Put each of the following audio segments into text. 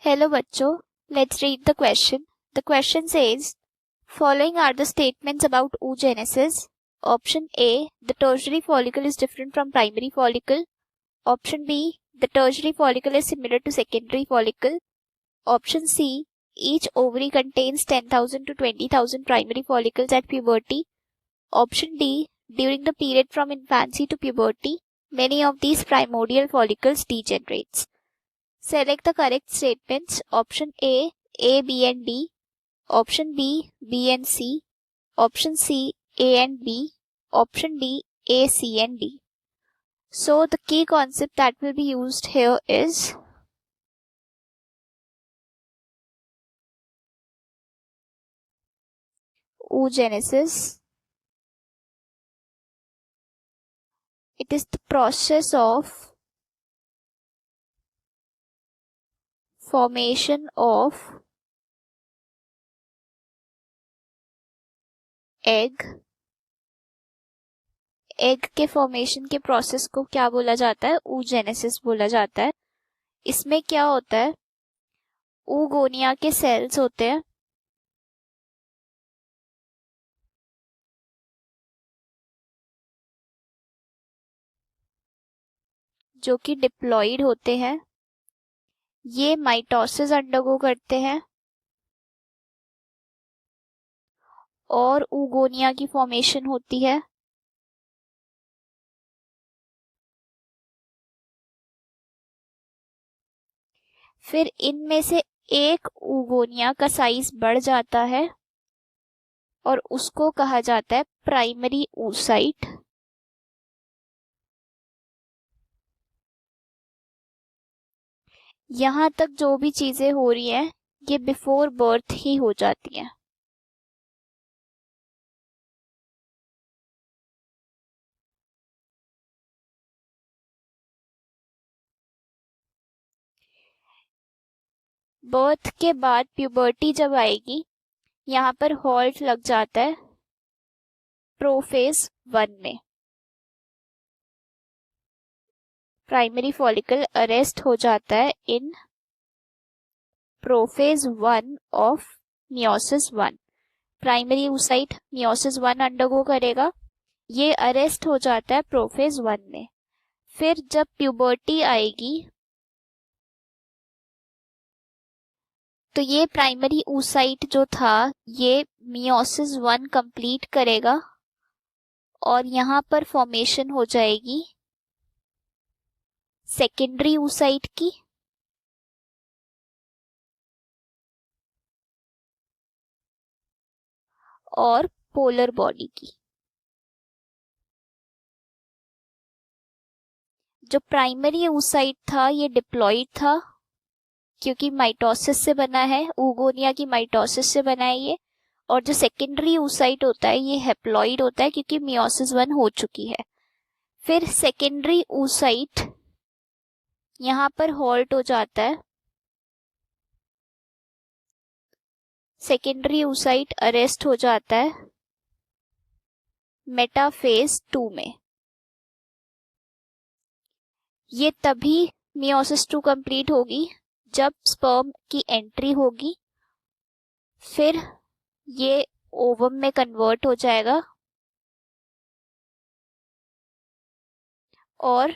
Hello bachcho, let's read the question. The question says, following are the statements about oogenesis. Option A, the tertiary follicle is different from primary follicle. Option B, the tertiary follicle is similar to secondary follicle. Option C, each ovary contains 10,000 to 20,000 primary follicles at puberty. Option D, during the period from infancy to puberty, many of these primordial follicles degenerates. Select the correct statements. Option A, B and D. Option B, B and C. Option C, A and B. Option D, A, C and D. So the key concept that will be used here is oogenesis. It is the process of formation of egg के formation के process को क्या बोला जाता है? oogenesis बोला जाता है. इसमें क्या होता है? oogonia के सेल्स होते हैं जो कि डिप्लॉइड होते हैं. ये माइटोसिस अंडरगो करते हैं और oogonia की फॉर्मेशन होती है. फिर इनमें से एक oogonia का साइज बढ़ जाता है और उसको कहा जाता है प्राइमरी oocyte. यहां तक जो भी चीजें हो रही हैं ये बिफोर बर्थ ही हो जाती हैं. बर्थ के बाद प्यूबर्टी जब आएगी यहाँ पर हॉल्ट लग जाता है प्रोफेज 1 में. प्राइमरी फॉलिकल अरेस्ट हो जाता है in prophase 1 of meiosis 1. Primary oocyte meiosis 1 undergo करेगा. ये अरेस्ट हो जाता है प्रोफेज 1 में. फिर जब प्यूबर्टी आएगी तो ये प्राइमरी oocyte जो था ये मियोसिस 1 कंप्लीट करेगा और यहाँ पर फॉर्मेशन हो जाएगी सेकेंडरी oocyte की. और पोलर बॉडी की. जो प्राइमरी oocyte था ये डिप्लॉइड था क्योंकि माइटोसिस से बना है. oogonia की माइटोसिस से बना है ये. और जो सेकेंडरी oocyte होता है ये हेप्लॉइड होता है क्योंकि मियोसिस 1 हो चुकी है. फिर सेकेंडरी oocyte यहाँ पर हॉल्ट हो जाता है. सेकेंडरी oocyte अरेस्ट हो जाता है मेटाफेज 2 में. ये तभी मियोसिस 2 कंप्लीट होगी जब स्पर्म की एंट्री होगी. फिर ये ओवम में कन्वर्ट हो जाएगा और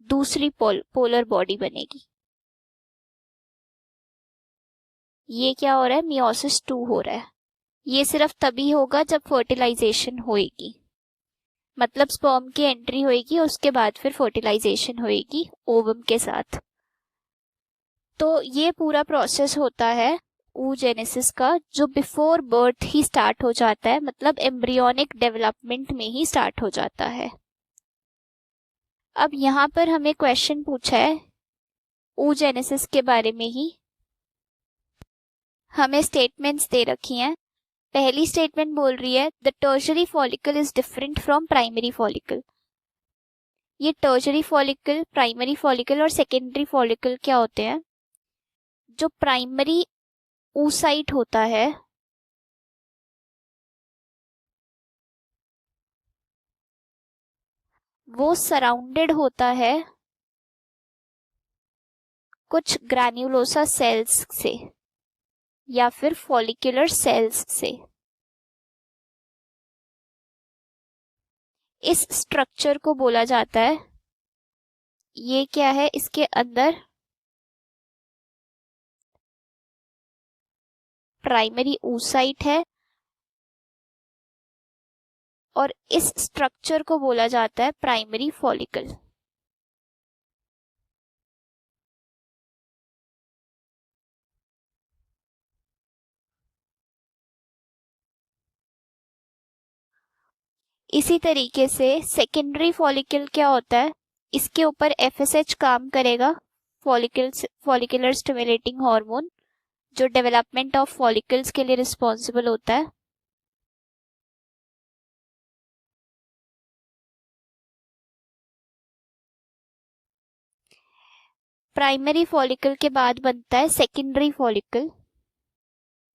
दूसरी पोलर बॉडी बनेगी. ये क्या हो रहा है? मियोसिस 2 हो रहा है. ये सिर्फ तभी होगा जब फर्टिलाइजेशन होएगी. मतलब स्पर्म की एंट्री होएगी उसके बाद फिर फर्टिलाइजेशन होएगी ओवम के साथ. तो ये पूरा प्रोसेस होता है oogenesis का जो बिफोर बर्थ ही स्टार्ट हो जाता है. मतलब एम्ब्रियोनिक डेवलपमेंट में ही स्टार्ट हो जाता है. अब यहाँ पर हमें क्वेश्चन पूछा है oogenesis के बारे में ही. हमें स्टेटमेंट्स दे रखी हैं. पहली स्टेटमेंट बोल रही है the tertiary follicle is different from primary follicle. ये टर्शरी फॉलिकल, प्राइमरी फॉलिकल और सेकेंडरी फॉलिकल क्या होते हैं? जो प्राइमरी oocyte होता है वो सराउंडेड होता है कुछ ग्रैन्युलोसा सेल्स से या फिर फॉलिकुलर सेल्स से। इस स्ट्रक्चर को बोला जाता है, ये क्या है, इसके अंदर प्राइमरी oocyte है और इस स्ट्रक्चर को बोला जाता है प्राइमरी फॉलिकल। इसी तरीके से सेकेंडरी फॉलिकल क्या होता है, इसके ऊपर FSH काम करेगा, फॉलिकुलर स्टिमुलेटिंग हार्मोन, जो डेवलपमेंट ऑफ फॉलिकल्स के लिए रिस्पॉन्सिबल होता है। प्राइमरी फॉलिकल के बाद बनता है सेकेंडरी फॉलिकल,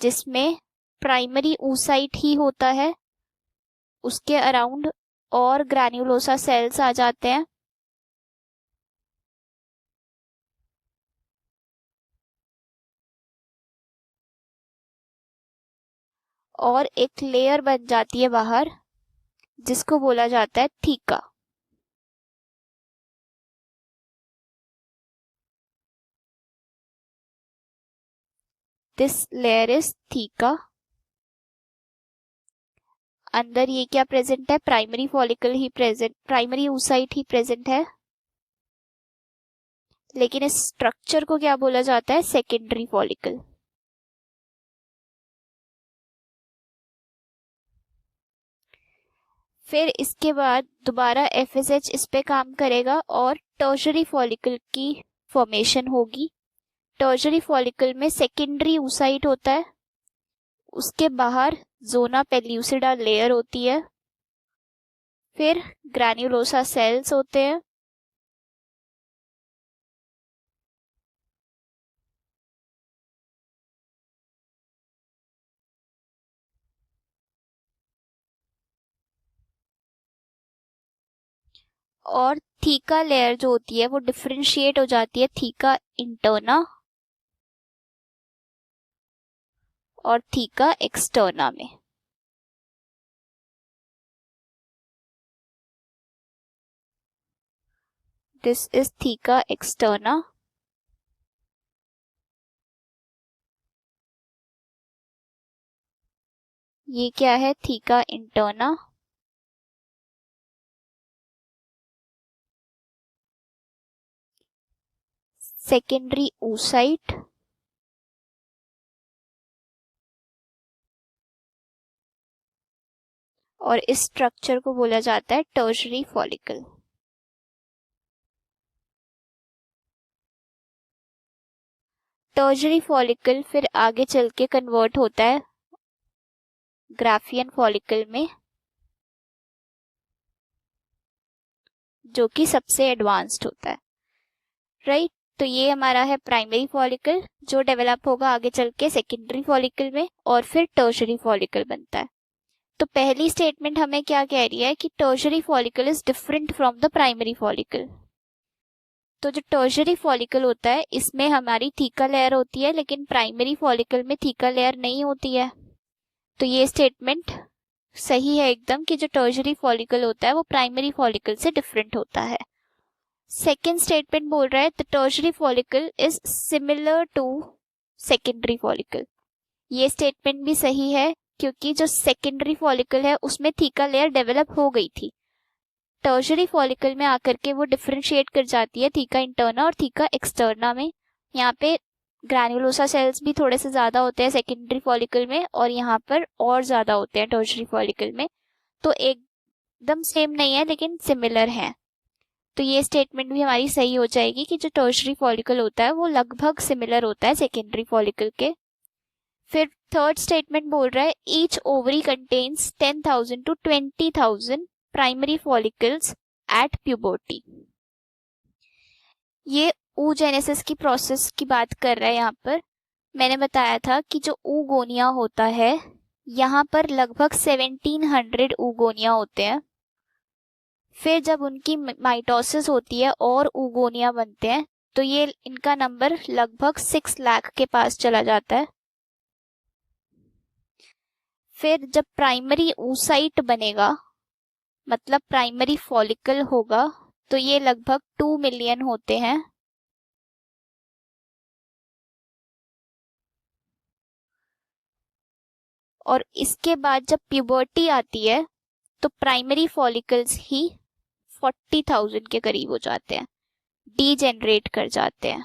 जिसमें प्राइमरी oocyte ही होता है, उसके अराउंड और ग्रैन्युलोसा सेल्स आ जाते हैं और एक लेयर बन जाती है बाहर, जिसको बोला जाता है theca. This layer is theca. अंदर ये क्या प्रेजेंट है, प्राइमरी फॉलिकल ही प्रेजेंट, प्राइमरी oocyte ही प्रेजेंट है, लेकिन इस स्ट्रक्चर को क्या बोला जाता है, सेकेंडरी फॉलिकल। फिर इसके बाद दोबारा FSH इस पे काम करेगा और टर्शरी फॉलिकल की फॉर्मेशन होगी। टर्शरी फॉलिकल में सेकेंडरी oocyte होता है, उसके बाहर जोना पेल्यूसिडा लेयर होती है, फिर ग्रैन्युलोसा सेल्स होते हैं, और थीका लेयर जो होती है वो डिफरेंशिएट हो जाती है थीका इंटरना और थीका एक्सटर्ना में। This is theca externa. ये क्या है, थीका इंटरना। सेकेंडरी oocyte, और इस स्ट्रक्चर को बोला जाता है टर्शरी फॉलिकल। टर्शरी फॉलिकल फिर आगे चल के कन्वर्ट होता है ग्राफियन फॉलिकल में, जो कि सबसे एडवांस्ड होता है, राइट। तो ये हमारा है प्राइमरी फॉलिकल, जो डेवलप होगा आगे चल के सेकेंडरी फॉलिकल में, और फिर टर्शरी फॉलिकल बनता है। तो पहली स्टेटमेंट हमें क्या कह रही है कि tertiary follicle is different from the primary follicle. तो जो टर्शरी फॉलिकल होता है इसमें हमारी थीका लेयर होती है, लेकिन प्राइमरी फॉलिकल में थीका लेयर नहीं होती है। तो ये स्टेटमेंट सही है एकदम कि जो टर्शरी फॉलिकल होता है वो प्राइमरी फॉलिकल से डिफरेंट होता है। सेकेंड स्टेटमेंट बोल रहा है the tertiary follicle is similar to secondary follicle. ये स्टेटमेंट भी सही है, क्योंकि जो सेकेंडरी फॉलिकल है उसमें थीका लेयर डेवलप हो गई थी, टर्शरी फॉलिकल में आकर के वो डिफरेंशिएट कर जाती है थीका इंटरना और थीका एक्सटर्ना में। यहाँ पे ग्रैन्युलोसा सेल्स भी थोड़े से ज्यादा होते हैं सेकेंडरी फॉलिकल में, और यहाँ पर और ज्यादा होते हैं टर्शरी फॉलिकल में। तो एकदम सेम नहीं है लेकिन सिमिलर है। तो ये स्टेटमेंट भी हमारी सही हो जाएगी कि जो टर्शरी फॉलिकल होता है वो लगभग सिमिलर होता है सेकेंडरी फॉलिकल के। फिर थर्ड स्टेटमेंट बोल रहा है each ovary contains 10,000 to 20,000 primary follicles at puberty. ये oogenesis की प्रोसेस की बात कर रहा है। यहाँ पर मैंने बताया था कि जो oogonia होता है, यहाँ पर लगभग 1700 oogonia होते हैं। फिर जब उनकी माइटोसिस होती है और oogonia बनते हैं, तो ये इनका नंबर लगभग 6 लाख के पास चला जाता है। फिर जब प्राइमरी oocyte बनेगा, मतलब प्राइमरी फॉलिकल होगा, तो ये लगभग 2 मिलियन होते हैं। और इसके बाद जब प्यूबर्टी आती है तो प्राइमरी फॉलिकल्स ही 40,000 के करीब हो जाते हैं, डीजेनरेट कर जाते हैं।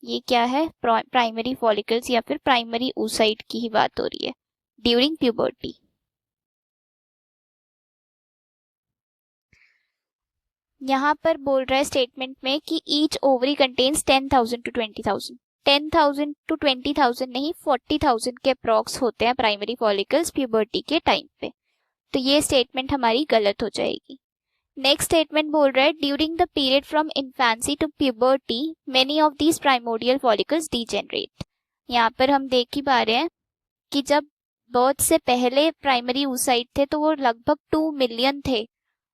ये क्या है? प्राइमरी फॉलिकल्स या फिर प्राइमरी oocyte की ही बात हो रही है ड्यूरिंग प्यूबर्टी। यहाँ पर बोल रहा है स्टेटमेंट में कि each ovary contains 10,000 to 20,000। 10,000 to 20,000 नहीं, 40,000 के अप्रॉक्स होते हैं प्राइमरी फॉलिकल्स प्यूबर्टी के टाइम पे। तो ये स्टेटमेंट हमारी गलत हो जाएगी। नेक्स्ट स्टेटमेंट बोल रहा है during the period from infancy to puberty many of these primordial follicles degenerate. यहाँ पर हम देख ही पा रहे हैं कि जब बर्थ से पहले प्राइमरी oocyte थे तो वो लगभग 2 मिलियन थे,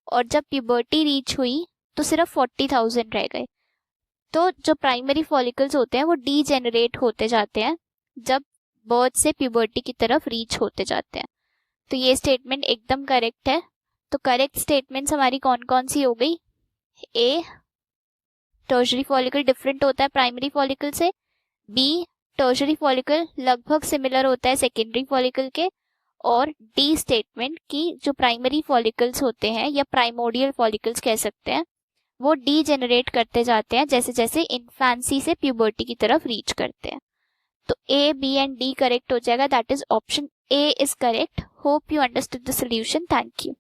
और जब प्यूबर्टी रीच हुई तो सिर्फ 40,000 रह गए। तो जो प्राइमरी फॉलिकल्स होते हैं वो डीजेनरेट होते जाते हैं जब बर्थ से प्यूबर्टी की तरफ रीच होते जाते हैं। तो ये स्टेटमेंट एकदम करेक्ट है। तो करेक्ट स्टेटमेंट्स हमारी कौन कौन सी हो गई? ए, टर्शरी फॉलिकल डिफरेंट होता है प्राइमरी फॉलिकल से। बी, टर्शरी फॉलिकल लगभग सिमिलर होता है सेकेंडरी फॉलिकल के। और डी स्टेटमेंट की जो प्राइमरी फॉलिकल्स होते हैं या प्राइमोडियल फॉलिकल्स कह सकते हैं, वो डीजेनरेट करते जाते हैं जैसे जैसे इन्फेंसी से प्यूबर्टी की तरफ रीच करते हैं। तो ए, बी एंड डी करेक्ट हो जाएगा। That is option A is correct. Hope you understood the solution. Thank you.